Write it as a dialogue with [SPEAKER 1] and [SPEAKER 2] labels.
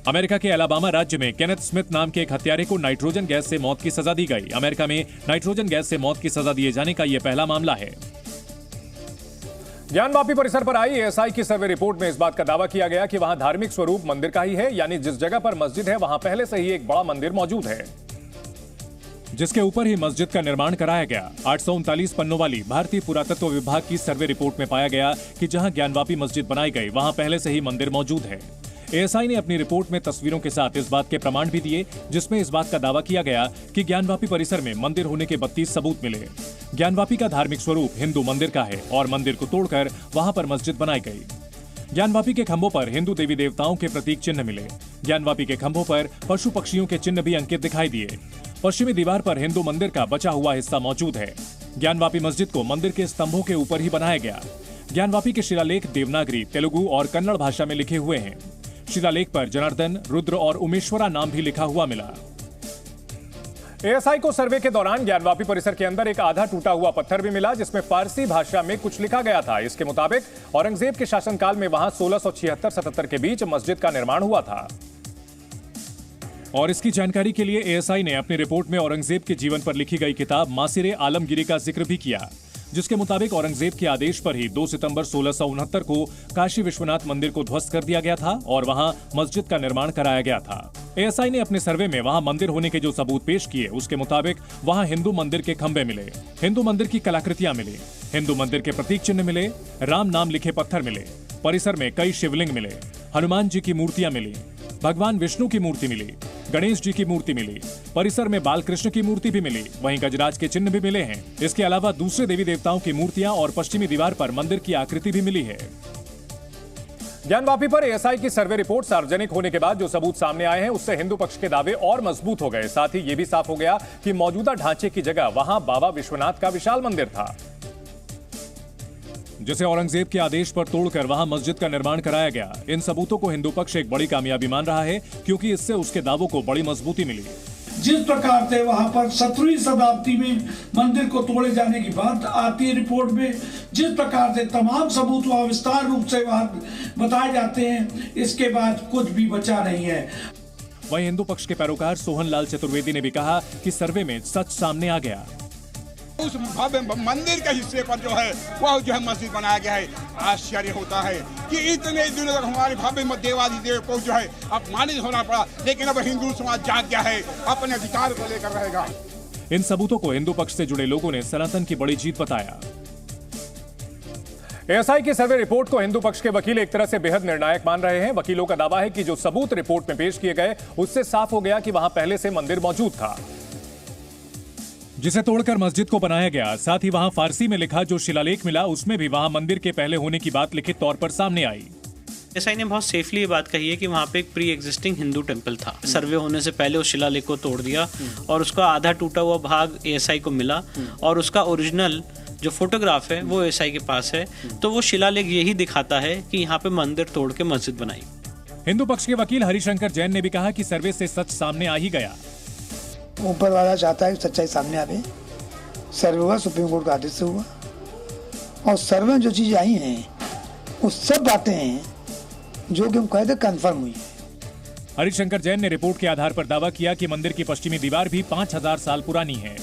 [SPEAKER 1] America के Alabama राज्य में केनेथ स्मिथ नाम के एक हत्यारे को नाइट्रोजन गैस से मौत की सजा दी गई। अमेरिका में नाइट्रोजन गैस से मौत की सजा दिए जाने का यह पहला मामला है।
[SPEAKER 2] ज्ञानवापी परिसर पर आई एएसआई की सर्वे रिपोर्ट में इस बात का दावा किया गया कि वहां धार्मिक स्वरूप मंदिर का ही है, यानी जिस जगह पर मस्जिद है वहां पहले से ही एक बड़ा मंदिर मौजूद है,
[SPEAKER 1] जिसके ऊपर ही मस्जिद का निर्माण कराया गया। 839 पन्नों वाली भारतीय पुरातत्व विभाग की सर्वे रिपोर्ट में पाया गया कि जहां ज्ञानवापी मस्जिद बनाई गई वहां पहले से ही मंदिर मौजूद है। एएसआई ने अपनी रिपोर्ट में तस्वीरों के साथ इस बात के प्रमाण भी दिए, जिसमें इस बात का दावा किया गया कि ज्ञानवापी परिसर में मंदिर होने के 32 सबूत मिले। ज्ञानवापी का धार्मिक स्वरूप हिंदू मंदिर का है और मंदिर को तोड़कर वहां पर मस्जिद बनाई गई। ज्ञानवापी के खंभों पर हिंदू देवी देवताओं के प्रतीक चिन्ह मिले। ज्ञानवापी के खंभों पर पशु पक्षियों के चिन्ह भी अंकित दिखाई दिए। पश्चिमी दीवार पर हिंदू मंदिर का बचा हुआ हिस्सा मौजूद है। ज्ञानवापी मस्जिद को मंदिर के स्तंभों के ऊपर ही बनाया गया। ज्ञानवापी के शिलालेख देवनागरी, तेलुगु और कन्नड़ भाषा में लिखे हुए हैं। शिलालेख पर जनार्दन, रुद्र और उमेश्वरा नाम भी लिखा हुआ मिला।
[SPEAKER 2] एएसआई को सर्वे के दौरान ज्ञानवापी परिसर के अंदर एक आधा टूटा हुआ पत्थर भी मिला, जिसमें फारसी भाषा में कुछ लिखा गया था। इसके मुताबिक औरंगजेब के शासनकाल में वहां 1676-77 के बीच मस्जिद का निर्माण हुआ था।
[SPEAKER 1] और इसकी जानकारी के लिए एएसआई ने अपनी रिपोर्ट में औरंगजेब के जीवन पर लिखी गई किताब मासिरे आलमगिरी का जिक्र भी किया, जिसके मुताबिक औरंगजेब के आदेश पर ही 2 सितंबर 1669 को काशी विश्वनाथ मंदिर को ध्वस्त कर दिया गया था और वहां मस्जिद का निर्माण कराया गया था। एएसआई ने अपने सर्वे में वहां मंदिर होने के जो सबूत पेश किए, उसके मुताबिक वहां हिंदू मंदिर के खंभे मिले, हिंदू मंदिर की कलाकृतियां मिली, हिंदू मंदिर के प्रतीक चिन्ह मिले, राम नाम लिखे पत्थर मिले, परिसर में कई शिवलिंग मिले, हनुमान जी की मूर्तियां मिली, भगवान विष्णु की मूर्ति मिली, गणेश जी की मूर्ति मिली, परिसर में बालकृष्ण की मूर्ति भी मिली, वहीं गजराज के चिन्ह भी मिले हैं। इसके अलावा दूसरे देवी देवताओं की मूर्तियां और पश्चिमी दीवार पर मंदिर की आकृति भी मिली है।
[SPEAKER 2] ज्ञानवापी पर एएसआई की सर्वे रिपोर्ट सार्वजनिक होने के बाद जो सबूत सामने आए हैं, उससे हिंदू पक्ष के दावे और मजबूत हो गए। साथ ही यह भी साफ हो गया कि मौजूदा ढांचे की जगह वहां बाबा विश्वनाथ का विशाल मंदिर था,
[SPEAKER 1] जिसे औरंगजेब के आदेश पर तोड़कर वहां मस्जिद का निर्माण कराया गया। इन सबूतों को हिंदू पक्ष एक बड़ी कामयाबी मान रहा है, क्योंकि इससे उसके दावों को बड़ी मजबूती मिली।
[SPEAKER 3] जिस प्रकार से वहां पर 17वीं शताब्दी में मंदिर को तोड़े जाने की बात आती है रिपोर्ट में, जिस प्रकार से तमाम सबूत वहां विस्तार रूप से वहां बताए जाते हैं, इसके बाद कुछ भी बचा नहीं है।
[SPEAKER 1] वहीं हिंदू पक्ष के पैरोकार सोहन लाल चतुर्वेदी ने भी कहा कि सर्वे में सच सामने आ गया।
[SPEAKER 4] उस भव्य मंदिर के हिस्से पर जो है वह जो है मस्जिद बनाया गया है। आश्चर्य होता है कि इतने दिनों तक हमारे भव्य देवाधिदेव को जो है अपमानित होना पड़ा, लेकिन अब हिंदू समाज जाग गया है, अपने अधिकार को लेकर रहेगा।
[SPEAKER 1] इन सबूतों को हिंदू पक्ष से जुड़े लोगों ने सनातन की बड़ी जीत बताया।
[SPEAKER 2] एएसआई की सर्वे रिपोर्ट को हिंदू पक्ष के वकील एक तरह से बेहद निर्णायक मान रहे हैं। वकीलों का दावा है कि जो सबूत रिपोर्ट में पेश किए गए, उससे साफ हो गया कि वहां पहले से मंदिर मौजूद था,
[SPEAKER 1] जिसे तोड़कर मस्जिद को बनाया गया। साथ ही वहां फारसी में लिखा जो शिलालेख मिला, उसमें भी वहां मंदिर के पहले होने की बात लिखित तौर पर सामने आई।
[SPEAKER 5] एएसआई ने बहुत सेफली ये बात कही है कि वहाँ पे एक प्री एग्जिस्टिंग हिंदू टेम्पल था। सर्वे होने से पहले उस शिलालेख को तोड़ दिया और उसका आधा टूटा हुआ भाग एएसआई को मिला और उसका ओरिजिनल जो फोटोग्राफ है वो एएसआई के पास है। तो वो शिलालेख यही दिखाता है कि यहाँ पे मंदिर तोड़ के मस्जिद बनाई।
[SPEAKER 1] हिंदू पक्ष के वकील हरिशंकर जैन ने भी कहा कि सर्वे से सच सामने आ ही गया।
[SPEAKER 6] ऊपर वाला चाहता है कि सच्चाई सामने आवे। सर्वे हुआ सुप्रीम कोर्ट का आदेश से हुआ और सर्वे में जो चीजें आई हैं वो सब बातें हैं जो कि हम कहते कंफर्म हुई है।
[SPEAKER 1] हरिशंकर जैन ने रिपोर्ट के आधार पर दावा किया कि मंदिर की पश्चिमी दीवार भी 5000 साल पुरानी है।